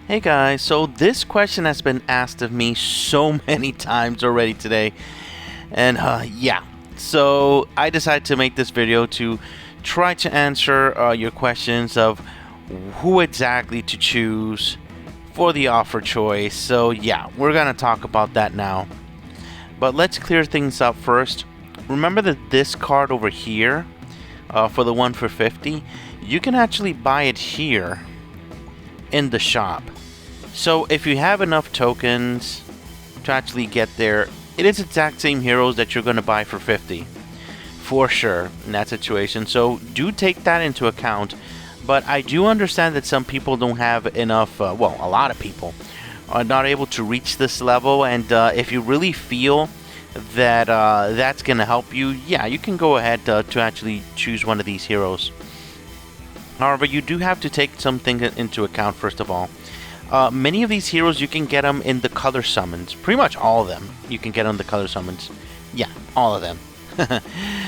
Hey guys, so this question has been asked of me so many times already today, and yeah, so I decided to make this video to try to answer your questions of who exactly to choose for the offer choice. So yeah, we're gonna talk about that now, but let's clear things up first. Remember that this card over here, for the one for 50, you can actually buy it here in the shop. So if you have enough tokens to actually get there, it is exact same heroes that you're going to buy for 50 for sure in that situation. So do take that into account. But I do understand that some people don't have enough, well, a lot of people are not able to reach this level, and if you really feel that that's going to help you, yeah, you can go ahead to actually choose one of these heroes. However, you do have to take something into account first of all. Many of these heroes, you can get them in the color summons. Pretty much all of them, you can get on the color summons. Yeah, all of them.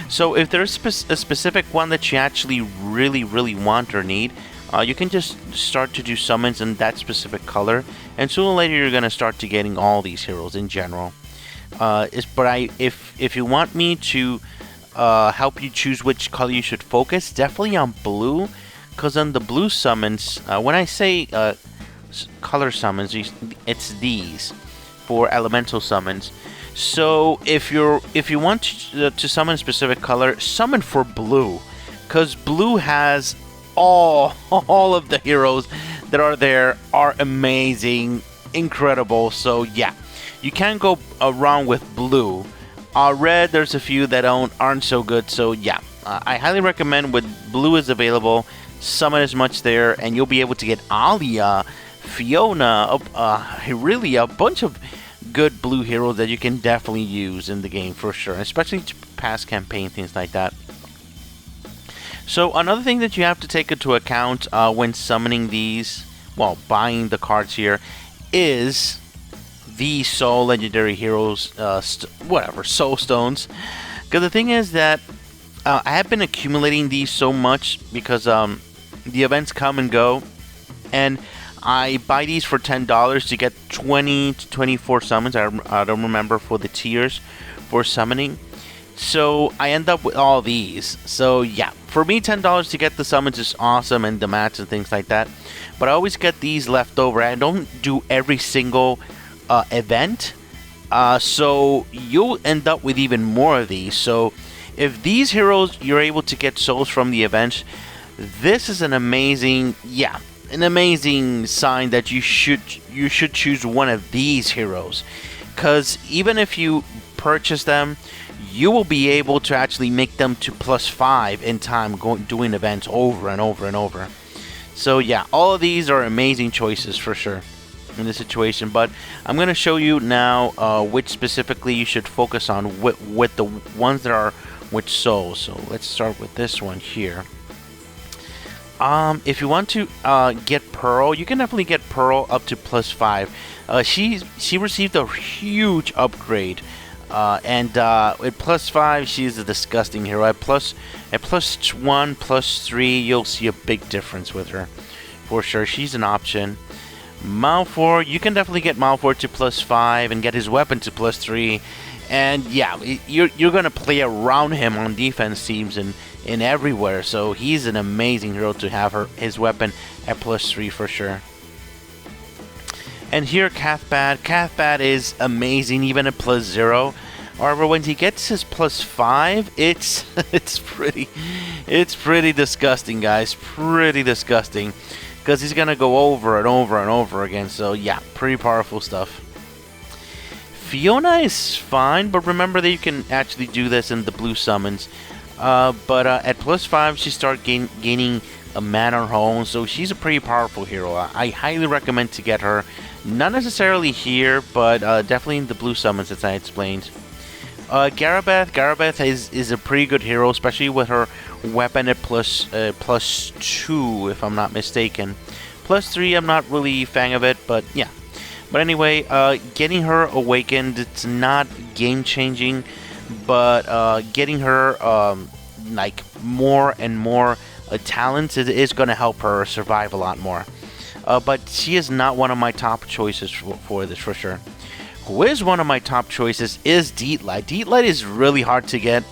So if there's a specific one that you actually really want or need, you can just start to do summons in that specific color, and sooner or later you're going to start to getting all these heroes in general. If you want me to help you choose which color you should focus, definitely on blue, because on the blue summons, when I say color summons, it's these for elemental summons. So if you want to summon a specific color, summon for blue, because blue has all of the heroes that are there are amazing, incredible. So yeah, you can't go wrong with blue. Red, there's a few that aren't so good. So yeah, I highly recommend when blue is available, summon as much there, and you'll be able to get Alia, Fiona, really a bunch of good blue heroes that you can definitely use in the game for sure, especially to pass campaign, things like that. So another thing that you have to take into account when summoning these, well, buying the cards here, is the soul legendary heroes, soul stones. Because the thing is that I have been accumulating these so much because the events come and go, and I buy these for $10 to get 20 to 24 summons. I don't remember for the tiers for summoning. So I end up with all these. So yeah, for me, $10 to get the summons is awesome, and the mats and things like that. But I always get these left over. I don't do every single event. So you'll end up with even more of these. So if these heroes you're able to get souls from the events, this is an amazing, an amazing sign that you should choose one of these heroes, because even if you purchase them, you will be able to actually make them to +5 in time doing events over and over and over. So yeah, all of these are amazing choices for sure in this situation, but I'm going to show you now which specifically you should focus on with the ones that are with souls. So let's start with this one here. If you want to get Pearl, you can definitely get Pearl up to +5. She received a huge upgrade, and at +5, she's a disgusting hero. At +1, +3, you'll see a big difference with her, for sure. She's an option. Malfour, you can definitely get Malfour to +5 and get his weapon to +3. And yeah, you're gonna play around him on defense teams and in everywhere. So he's an amazing hero to have his weapon at +3 for sure. And here Cathbad. Cathbad is amazing even at +0. However, when he gets his +5, it's pretty disgusting, guys. Pretty disgusting, because he's gonna go over and over and over again. So yeah, pretty powerful stuff. Fiona is fine, but remember that you can actually do this in the blue summons. But at +5, she starts gaining a man on her own, so she's a pretty powerful hero. I highly recommend to get her. Not necessarily here, but definitely in the blue summons, as I explained. Garabeth is a pretty good hero, especially with her weapon at +2, if I'm not mistaken. +3, I'm not really a fan of it, but yeah. But anyway, getting her awakened, it's not game-changing, but getting her like more and more talents is going to help her survive a lot more. but she is not one of my top choices for this for sure. Who is one of my top choices is Deetlight. Deetlight is really hard to get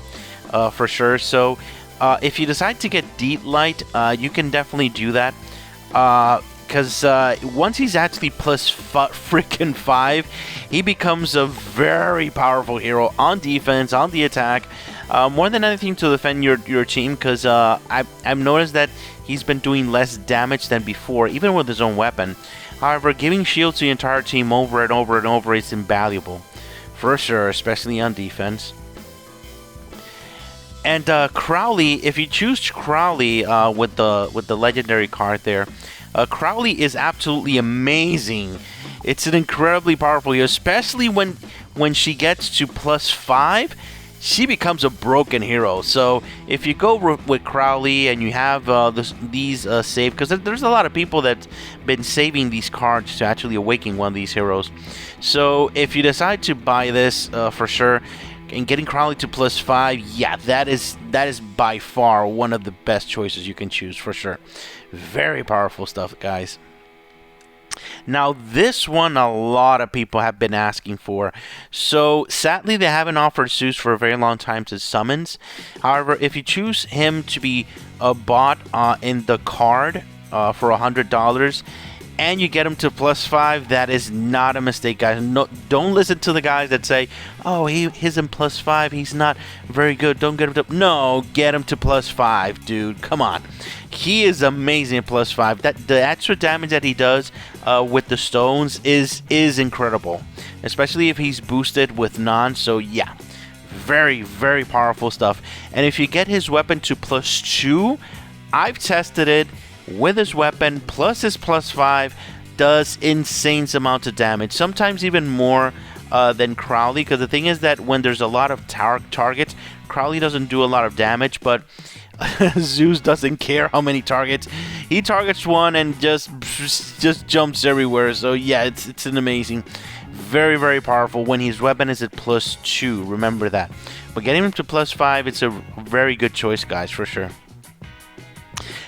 for sure. So if you decide to get Deetlight, you can definitely do that. Because once he's actually plus freaking 5, he becomes a very powerful hero on defense, on the attack, more than anything to defend your team. Because I've noticed that he's been doing less damage than before, even with his own weapon. However, giving shield to the entire team over and over and over is invaluable, for sure, especially on defense. And Crowley, if you choose Crowley with the legendary card there, Crowley is absolutely amazing. It's an incredibly powerful hero, especially when she gets to plus 5. She becomes a broken hero. So if you go with Crowley and you have these saved, because there's a lot of people that's been saving these cards to actually awaken one of these heroes. So if you decide to buy this for sure, and getting Crowley to plus 5, yeah, that is by far one of the best choices you can choose for sure. Very powerful stuff, guys. Now, this one a lot of people have been asking for. So, sadly, they haven't offered Zeus for a very long time to summons. However, if you choose him to be bought in the card for $100, and you get him to plus 5, that is not a mistake, guys. No, don't listen to the guys that say, oh, he's in plus 5, he's not very good, don't get him to... No, get him to plus 5, dude. Come on. He is amazing at plus 5. The extra damage that he does with the stones is incredible. Especially if he's boosted with non, so yeah. Very, very powerful stuff. And if you get his weapon to plus 2, I've tested it. With his weapon plus his plus 5 does insane amounts of damage, sometimes even more than Crowley, because the thing is that when there's a lot of targets, Crowley doesn't do a lot of damage, but Zeus doesn't care how many targets. He targets one and just jumps everywhere. So yeah, it's an amazing, very, very powerful when his weapon is at plus 2, remember that. But getting him to plus 5, it's a very good choice, guys, for sure.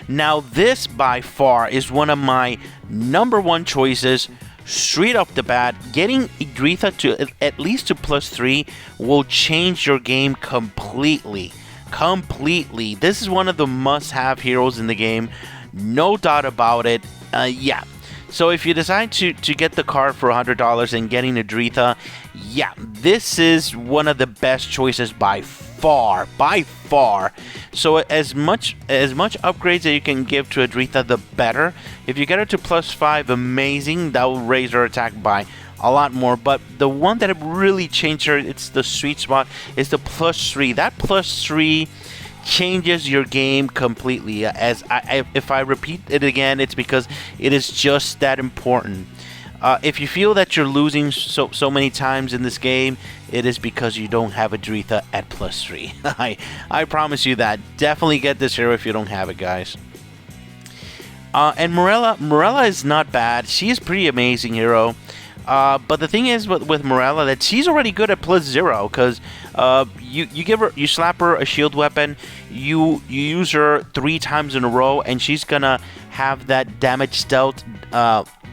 Now, this by far is one of my #1 choices. Straight off the bat, getting Idritha to at least to plus 3 will change your game completely. Completely. This is one of the must-have heroes in the game. No doubt about it. Yeah. So if you decide to get the card for $100 and getting Idritha, yeah, this is one of the best choices by far. By far. So as much upgrades that you can give to Idritha, the better. If you get her to plus 5, amazing. That will raise her attack by a lot more. But the one that really changed her, it's the sweet spot, is the plus 3. That plus 3 changes your game completely. If I repeat it again, it's because it is just that important. If you feel that you're losing so many times in this game, it is because you don't have Idritha at plus 3. I promise you that. Definitely get this hero if you don't have it, guys. And Morella is not bad. She is pretty amazing hero. But the thing is with Morella that she's already good at plus 0, because you slap her a shield weapon, you use her 3 times in a row, and she's gonna have that damage stealth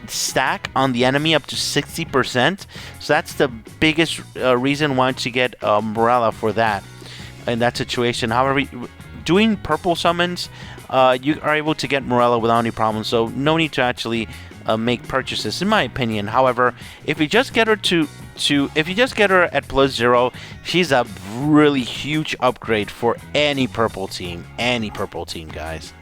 stack on the enemy up to 60%. So that's the biggest reason why to get Morella for that in that situation. However, doing purple summons, you are able to get Morella without any problem. So no need to actually make purchases, in my opinion. However, if you just get her at plus 0, she's a really huge upgrade for any purple team. Any purple team, guys.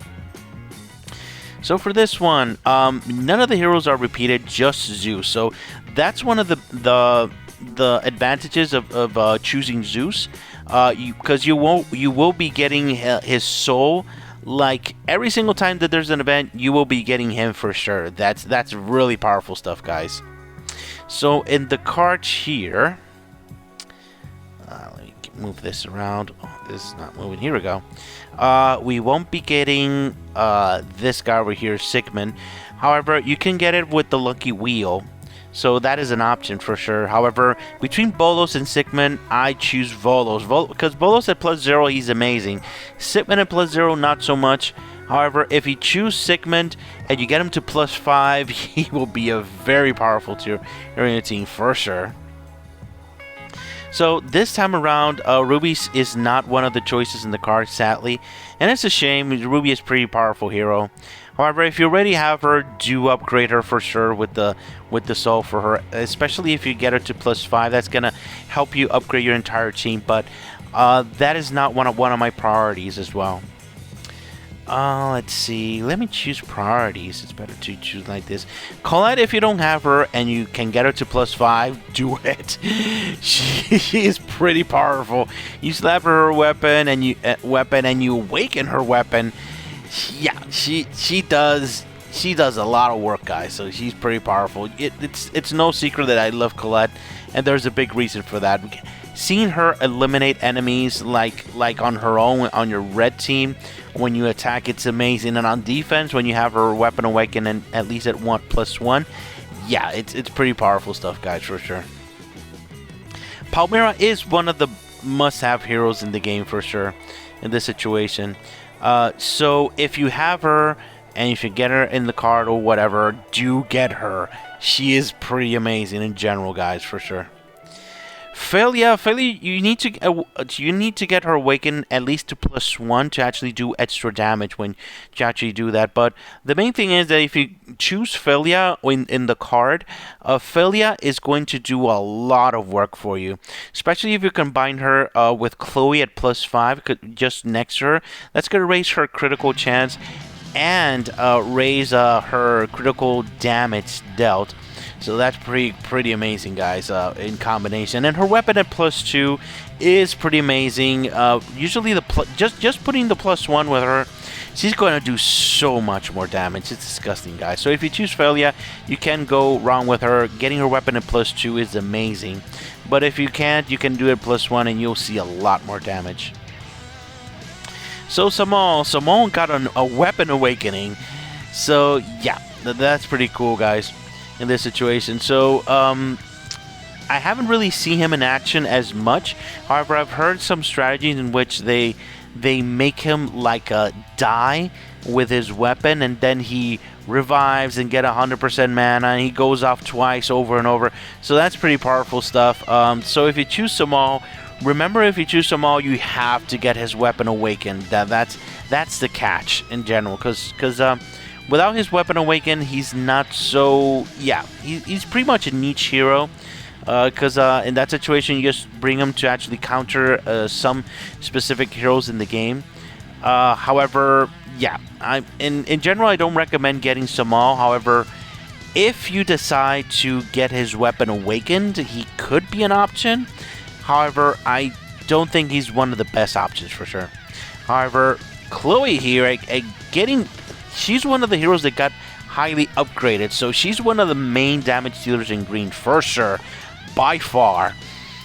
So for this one, none of the heroes are repeated, just Zeus. So that's one of the advantages of choosing Zeus, because you will be getting his soul. Like every single time that there's an event, you will be getting him for sure. That's really powerful stuff, guys. So in the cards here, let me move this around. Oh, this is not moving. Here we go. We won't be getting this guy over here, Sigmund. However, you can get it with the lucky wheel. So that is an option for sure. However, between Bolos and Sigmund, I choose Volos. Because Bolos at +0, he's amazing. Sigmund at +0, not so much. However, if you choose Sigmund and you get him to +5, he will be a very powerful tier in your team for sure. So this time around, Ruby is not one of the choices in the card, sadly. And it's a shame. Ruby is a pretty powerful hero. However, if you already have her, do upgrade her for sure with the soul for her. Especially if you get her to +5, that's gonna help you upgrade your entire team. But that is not one of my priorities as well. Let's see. Let me choose priorities. It's better to choose like this. Colette, if you don't have her and you can get her to +5, do it. She is pretty powerful. You slap her weapon and you awaken her weapon. Yeah, she does a lot of work, guys. So she's pretty powerful. It's no secret that I love Colette, and there's a big reason for that. Seeing her eliminate enemies like on her own on your red team when you attack, it's amazing. And on defense, when you have her weapon awaken and at least at +1, yeah, it's pretty powerful stuff, guys, for sure. Palmyra is one of the must-have heroes in the game for sure in this situation. So if you have her and if you get her in the card or whatever, do get her. She is pretty amazing in general, guys, for sure. Philia, you need to get her awakened at least to +1 to actually do extra damage when you actually do that. But the main thing is that if you choose Philia in the card, Philia is going to do a lot of work for you, especially if you combine her with Chloe at +5, just next to her. That's going to raise her critical chance and raise her critical damage dealt. So that's pretty amazing, guys, in combination. And her weapon at +2 is pretty amazing. Usually just putting the +1 with her, she's going to do so much more damage. It's disgusting, guys. So if you choose Philia, you can go wrong with her. Getting her weapon at +2 is amazing. But if you can't, you can do it +1 and you'll see a lot more damage. So Samal got a weapon awakening. So yeah, that's pretty cool, guys, in this situation. So I haven't really seen him in action as much. However, I've heard some strategies in which they make him like die with his weapon, and then he revives and get 100% mana, and he goes off twice over and over. So that's pretty powerful stuff. So if you choose Samal, remember, if you choose Samal, you have to get his weapon awakened. That's the catch in general, because without his weapon awakened, he's not so... Yeah, he's pretty much a niche hero. Because in that situation, you just bring him to actually counter some specific heroes in the game. However, yeah, in general, I don't recommend getting Samal. However, if you decide to get his weapon awakened, he could be an option. However, I don't think he's one of the best options for sure. However, Chloe here, she's one of the heroes that got highly upgraded, so she's one of the main damage dealers in green for sure, by far.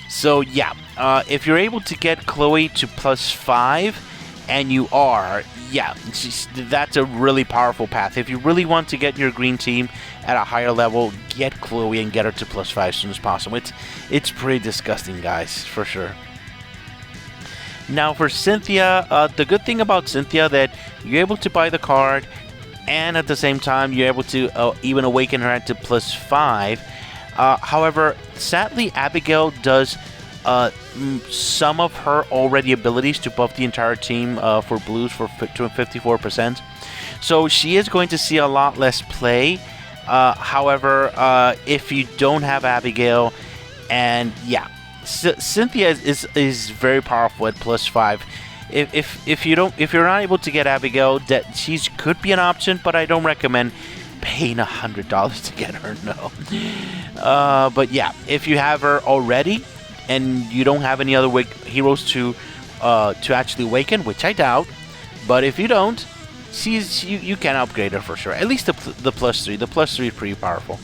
So yeah, if you're able to get Chloe to +5, and you are, yeah, that's a really powerful path. If you really want to get your green team at a higher level, get Chloe and get her to +5 as soon as possible. It's pretty disgusting, guys, for sure. Now for Cynthia, the good thing about Cynthia that you're able to buy the card, and at the same time you're able to even awaken her at to +5. However, sadly, Abigail does some of her already abilities to buff the entire team for blues for 54%. So she is going to see a lot less play. However, if you don't have Abigail, and yeah, Cynthia is very powerful at +5. If you're not able to get Abigail, that she could be an option, but I don't recommend paying $100 to get her. No. But yeah, if you have her already and you don't have any other heroes to actually awaken, which I doubt, but if you don't, you can upgrade her for sure. At least the +3. The +3 is pretty powerful.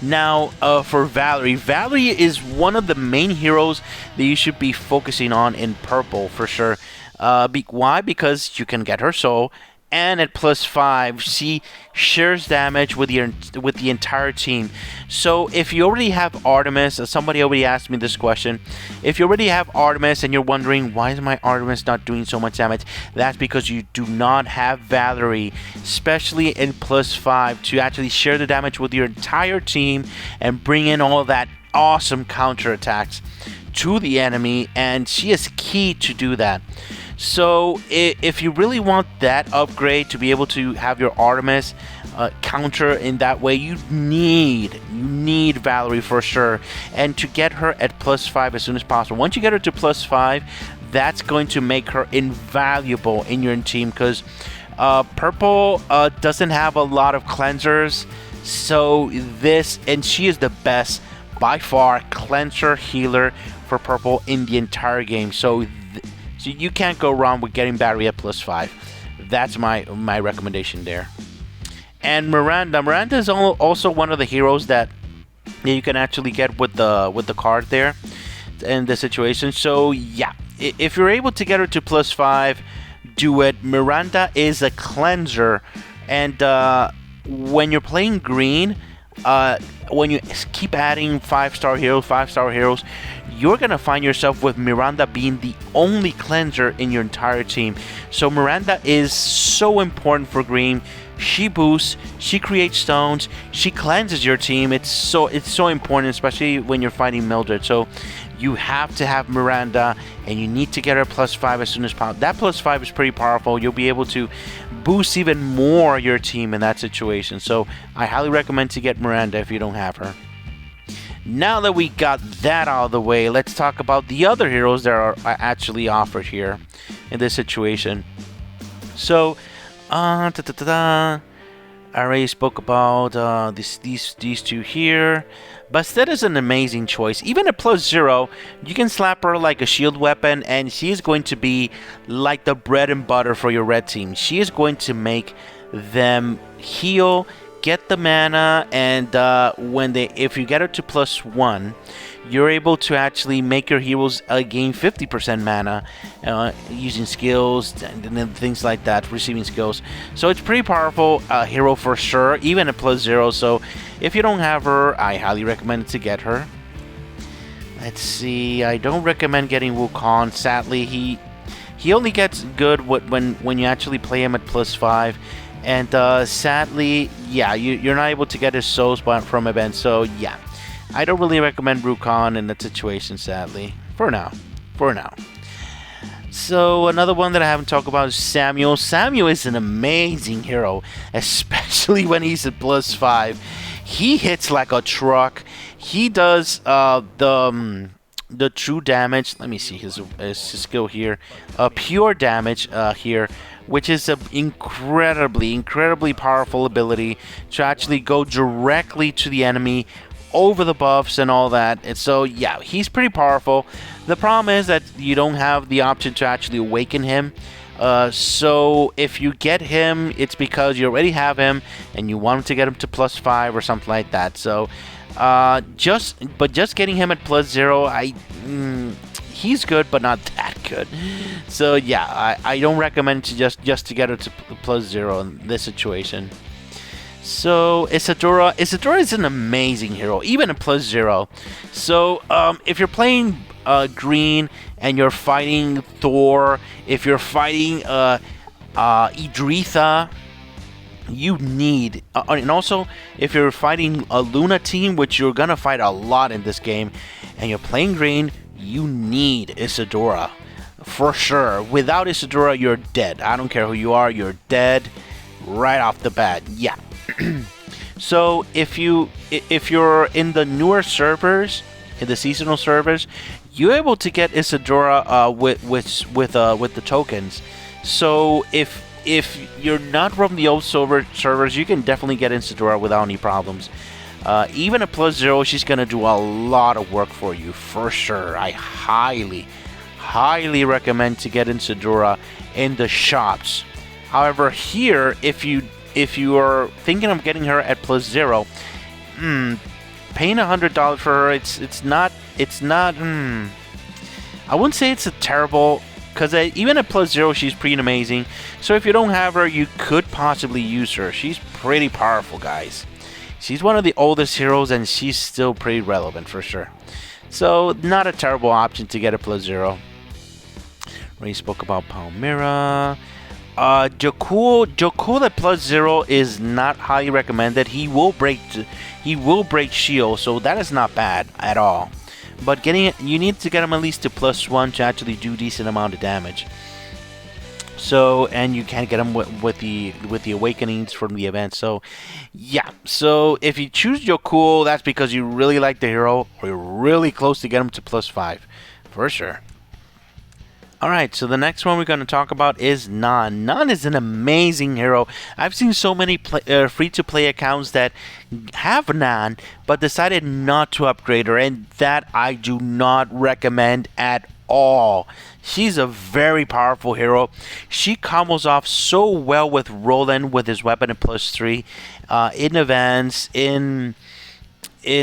Now, for Valerie. Valerie is one of the main heroes that you should be focusing on in purple for sure. Why? Because you can get her soul, and at +5, she shares damage with the entire team. So if you already have Artemis, somebody already asked me this question. If you already have Artemis and you're wondering why is my Artemis not doing so much damage, that's because you do not have Valerie, especially in +5, to actually share the damage with your entire team and bring in all that awesome counterattacks to the enemy, and she is key to do that. So if you really want that upgrade to be able to have your Artemis counter in that way, you need Valerie for sure, and to get her at +5 as soon as possible. Once you get her to +5, that's going to make her invaluable in your team, because purple doesn't have a lot of cleansers, so and she is the best by far cleanser healer for purple in the entire game. So you can't go wrong with getting Valerie at +5. That's my recommendation there. And Miranda is also one of the heroes that you can actually get with the card there in this situation. So yeah, if you're able to get her to +5, do it. Miranda is a cleanser, and when you're playing green, when you keep adding 5-star heroes, you're going to find yourself with Miranda being the only cleanser in your entire team. So Miranda is so important for green. She boosts, she creates stones, she cleanses your team. It's so important, especially when you're fighting Mildred. So you have to have Miranda, and you need to get her +5 as soon as possible. That +5 is pretty powerful. You'll be able to boost even more your team in that situation. So I highly recommend to get Miranda if you don't have her. Now that we got that out of the way, let's talk about the other heroes that are actually offered here in this situation. So, I already spoke about these two here. Bastet is an amazing choice. Even at +0, you can slap her like a shield weapon, and she is going to be like the bread and butter for your red team. She is going to make them heal, get the mana, and if you get her to +1, you're able to actually make your heroes gain 50% mana using skills and things like that, receiving skills. So it's pretty powerful hero for sure, even at +0. So if you don't have her, I highly recommend to get her. Let's see, I don't recommend getting Wukong. Sadly, he only gets good when you actually play him at +5. And sadly, yeah, you're not able to get his souls from events. So yeah, I don't really recommend Wukong in that situation, sadly. For now. So another one that I haven't talked about is Samuel. Samuel is an amazing hero, especially when he's at +5. He hits like a truck. He does the true damage. Let me see his skill here. Pure damage here, which is an incredibly powerful ability to actually go directly to the enemy over the buffs and all that. And so yeah, he's pretty powerful. The problem is that you don't have the option to actually awaken him. So if you get him, it's because you already have him and you want to get him to +5 or something like that. So just getting him at +0, he's good, but not that good. So yeah, I don't recommend to just to get her to +0 in this situation. So Isadora is an amazing hero, even at +0. So if you're playing green and you're fighting Thor, if you're fighting Idritha, you need, and also if you're fighting a Luna team, which you're gonna fight a lot in this game, and you're playing green, you need Isadora for sure. Without Isadora, you're dead. I don't care who you are, you're dead right off the bat. Yeah. So if you're in the newer servers, in the seasonal servers, you're able to get Isadora with the tokens. So if you're not from the old servers, you can definitely get Isadora without any problems. Even at +0, she's gonna do a lot of work for you for sure. I highly recommend to get Isadora in the shops. However, here, if you are thinking of getting her at +0, paying $100 for her, it's not. I wouldn't say it's a terrible because even at +0, she's pretty amazing. So if you don't have her, you could possibly use her. She's pretty powerful, guys. She's one of the oldest heroes, and she's still pretty relevant for sure. So not a terrible option to get a +0. Already spoke about Palmyra. Jakul at +0 is not highly recommended. He will break shield, so that is not bad at all. But you need to get him at least to +1 to actually do decent amount of damage. So, and you can't get him with the awakenings from the event. So, yeah. So if you choose Jakul, that's because you really like the hero, or you're really close to get him to +5, for sure. Alright, so the next one we're going to talk about is Nan. Nan is an amazing hero. I've seen so many free-to-play accounts that have Nan, but decided not to upgrade her, and that I do not recommend at all. She's a very powerful hero. She combos off so well with Roland with his weapon at +3, in events, in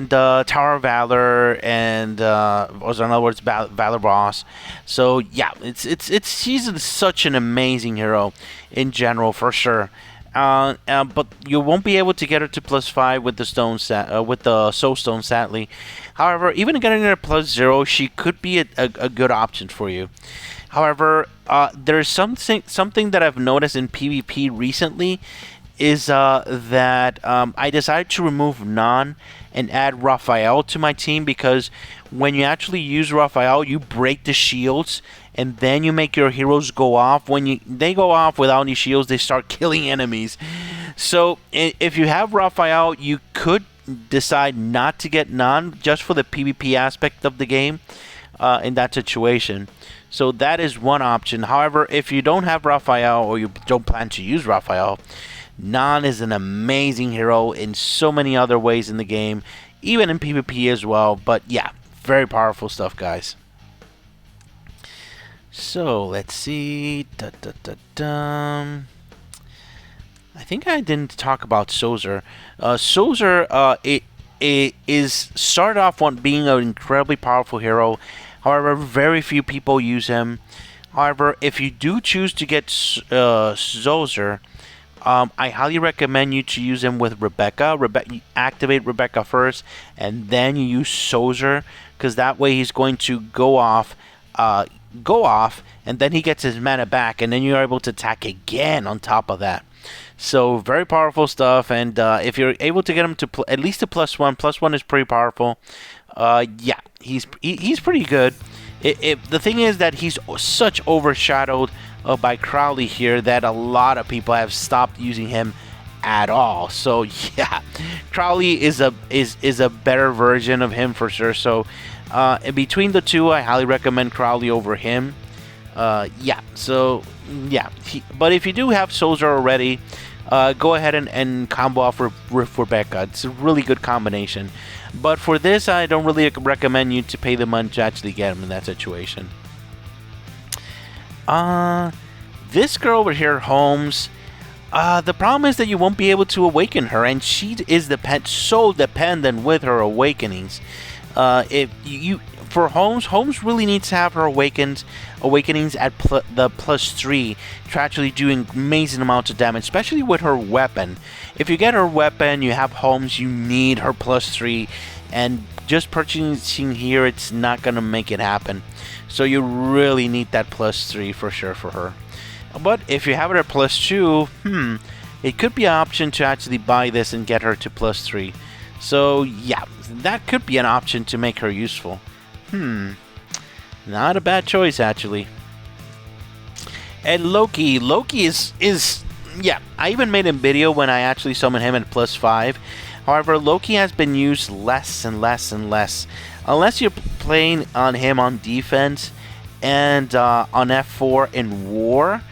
the Tower of Valor, and or in other words, Valor Boss. So yeah, she's such an amazing hero in general for sure. But you won't be able to get her to +5 with the with the Soul Stone, sadly. However, even getting her at +0, she could be a good option for you. However, there's something that I've noticed in PvP recently is that I decided to remove Nan and add Raphael to my team, because when you actually use Raphael, you break the shields, and then you make your heroes go off. When they go off without any shields, they start killing enemies. So if you have Raphael, you could decide not to get Nan just for the PvP aspect of the game in that situation. So that is one option. However, if you don't have Raphael, or you don't plan to use Raphael, Nan is an amazing hero in so many other ways in the game, even in PvP as well. But yeah, very powerful stuff, guys. So let's see. I think I didn't talk about Sozer. Sozer, it is started off on being an incredibly powerful hero. However, very few people use him. However, if you do choose to get Sozer, I highly recommend you to use him with Rebecca. You activate Rebecca first, and then you use Sozer, because that way he's going to go off, and then he gets his mana back, and then you're able to attack again on top of that. So very powerful stuff, and if you're able to get him to at least a +1 is pretty powerful. Yeah, he's pretty good. The thing is that he's such overshadowed by Crowley here that a lot of people have stopped using him at all. So yeah, Crowley is a better version of him for sure. So between the two, I highly recommend Crowley over him. Yeah, so yeah, but if you do have Sozer already, go ahead and combo off with Rebecca. It's a really good combination. But for this, I don't really recommend you to pay the money to actually get him in that situation. This girl over here, Holmes, the problem is that you won't be able to awaken her, and she is so dependent with her awakenings. For Holmes really needs to have her awakenings at the +3 to actually do amazing amounts of damage, especially with her weapon. If you get her weapon, you have Holmes, you need her +3, and just purchasing here, it's not gonna make it happen. So you really need that +3 for sure for her. But if you have her at +2, it could be an option to actually buy this and get her to +3. So yeah, that could be an option to make her useful. Not a bad choice, actually. And Loki is yeah, I even made a video when I actually summoned him at +5. However, Loki has been used less and less and less. Unless you're playing on him on defense and on F4 in war,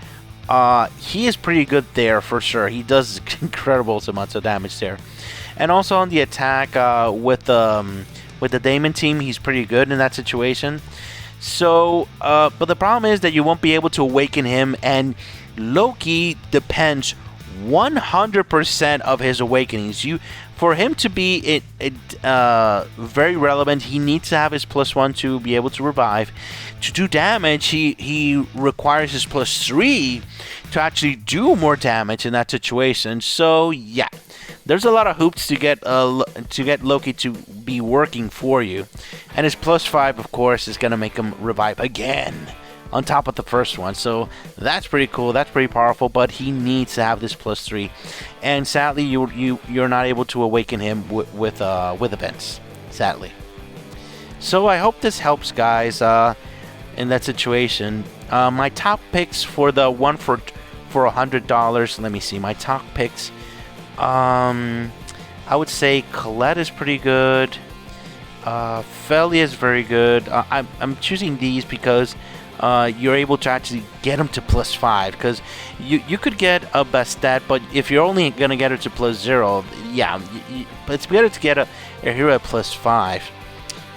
he is pretty good there for sure. He does incredible amounts of damage there. And also on the attack with the Daemon team, he's pretty good in that situation. So, but the problem is that you won't be able to awaken him, and Loki depends 100% of his awakenings. For him to be very relevant, he needs to have his +1 to be able to revive. To do damage, he requires his +3 to actually do more damage in that situation. So yeah, there's a lot of hoops to get Loki to be working for you, and his +5, of course, is gonna make him revive again on top of the first one. So that's pretty cool. That's pretty powerful. But he needs to have this +3, and sadly, you're not able to awaken him with events. Sadly. So I hope this helps, guys. In that situation, my top picks for the one for $100. Let me see. My top picks. I would say Colette is pretty good. Felly is very good. I'm choosing these because you're able to actually get them to +5, because you could get a best stat, but if you're only gonna get her to +0, yeah, it's better to get a hero at +5.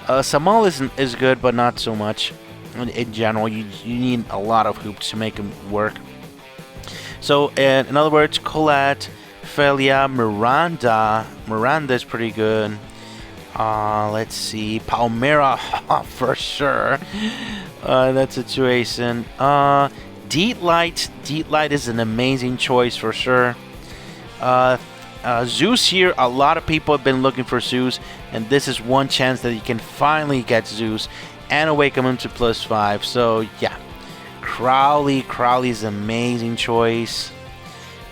Samal is good, but not so much. In general, you need a lot of hoops to make him work. So, in other words, Colette, Felia, Miranda is pretty good. Let's see, Palmyra for sure. That situation. Deetlight is an amazing choice for sure. Zeus here, a lot of people have been looking for Zeus, and this is one chance that you can finally get Zeus and awaken him to +5. So yeah, Crowley's an amazing choice.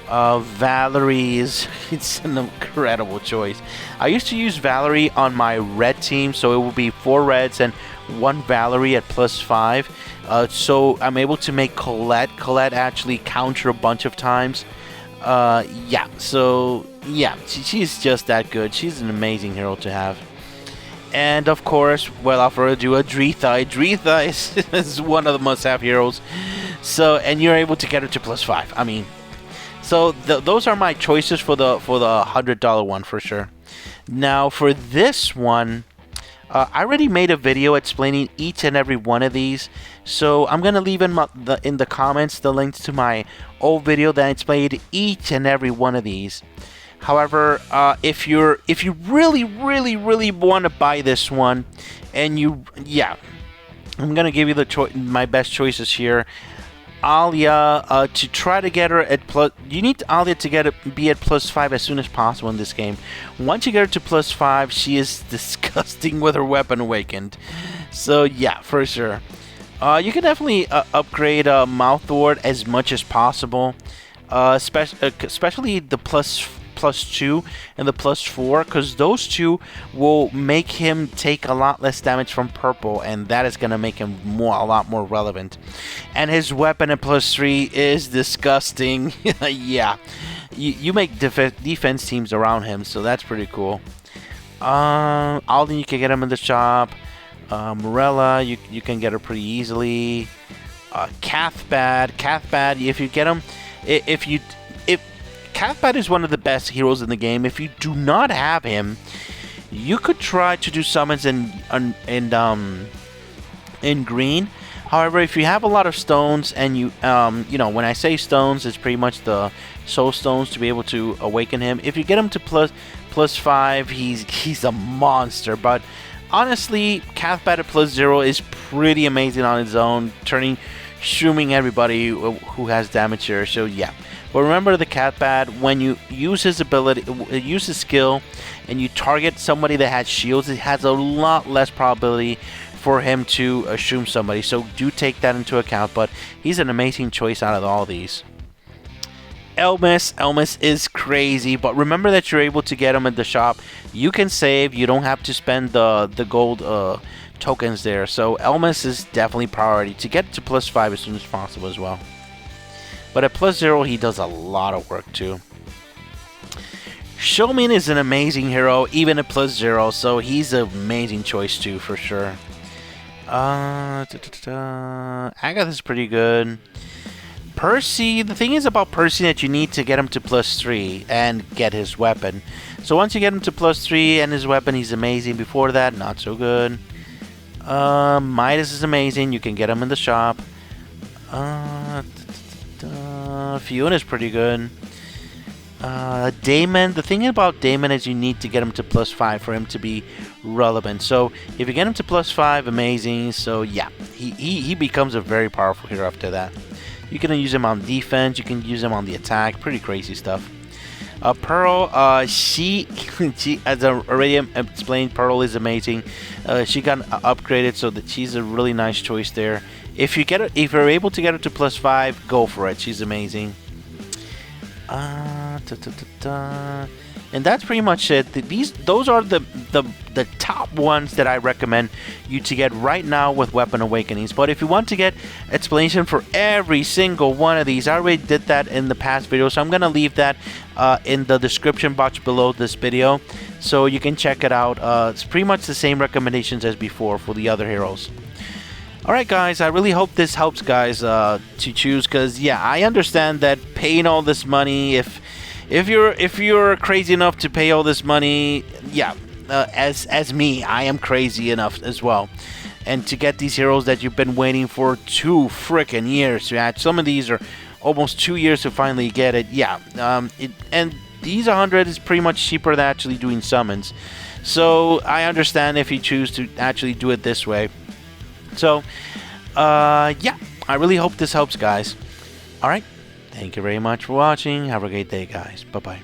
Valerie it's an incredible choice. I used to use Valerie on my red team, so it would be 4 reds and 1 Valerie at +5. So I'm able to make Colette actually counter a bunch of times. Yeah, so yeah, she's just that good. She's an amazing hero to have. And of course, without further ado, Adretha. Adretha is one of the must-have heroes. So, and you're able to get her to +5. I mean, so those are my choices for the $100 one for sure. Now for this one, I already made a video explaining each and every one of these. So I'm gonna leave in the comments the links to my old video that explained each and every one of these. However, if you really want to buy this one, and I'm gonna give you my best choices here. Alia, to try to get her at you need Alia to be at +5 as soon as possible in this game. Once you get her to +5, she is disgusting with her weapon awakened. So yeah, for sure. You can definitely upgrade Mouthward as much as possible, especially the +2 and the +4, because those two will make him take a lot less damage from purple, and that is going to make him a lot more relevant. And his weapon at +3 is disgusting. Yeah, you make defense teams around him, so that's pretty cool. Alden, you can get him in the shop. Morella, you can get her pretty easily. Cathbad, if you get him, if Cathbad is one of the best heroes in the game. If you do not have him, you could try to do summons in green. However, if you have a lot of stones, and you know, when I say stones, it's pretty much the soul stones to be able to awaken him. If you get him to +5, he's a monster. But honestly, Cathbad at +0 is pretty amazing on its own, shrooming everybody who has damage here. So yeah. But remember, the Cathbad, when you use his skill, and you target somebody that has shields, it has a lot less probability for him to shroom somebody. So do take that into account. But he's an amazing choice out of all these. Elmas is crazy, but remember that you're able to get him in the shop. You can save. You don't have to spend the gold tokens there. So Elmas is definitely priority to get to +5 as soon as possible as well. But at +0, he does a lot of work too. Showman is an amazing hero, even at +0, so he's an amazing choice too, for sure. Agatha's pretty good. Percy, the thing is about Percy that you need to get him to +3 and get his weapon. So once you get him to +3 and his weapon, he's amazing. Before that, not so good. Midas is amazing. You can get him in the shop. Fiona's pretty good. Damon, the thing about Damon is you need to get him to +5 for him to be relevant. So if you get him to +5, amazing. So yeah, he becomes a very powerful hero after that. You can use him on defense, you can use him on the attack, pretty crazy stuff. Pearl, she as I already explained, Pearl is amazing. She got upgraded, so that she's a really nice choice there. If if you're able to get her to +5, go for it. She's amazing. And that's pretty much it. Those are the top ones that I recommend you to get right now with Weapon Awakenings. But if you want to get explanation for every single one of these, I already did that in the past video, so I'm gonna leave that in the description box below this video, so you can check it out. It's pretty much the same recommendations as before for the other heroes. Alright guys, I really hope this helps guys to choose, because yeah, I understand that paying all this money, if you're crazy enough to pay all this money, yeah, as me, I am crazy enough as well. And to get these heroes that you've been waiting for 2 freaking years to add, some of these are almost 2 years to finally get it, yeah, and these 100 is pretty much cheaper than actually doing summons. So I understand if you choose to actually do it this way. So, yeah, I really hope this helps, guys. Alright, thank you very much for watching. Have a great day, guys. Bye-bye.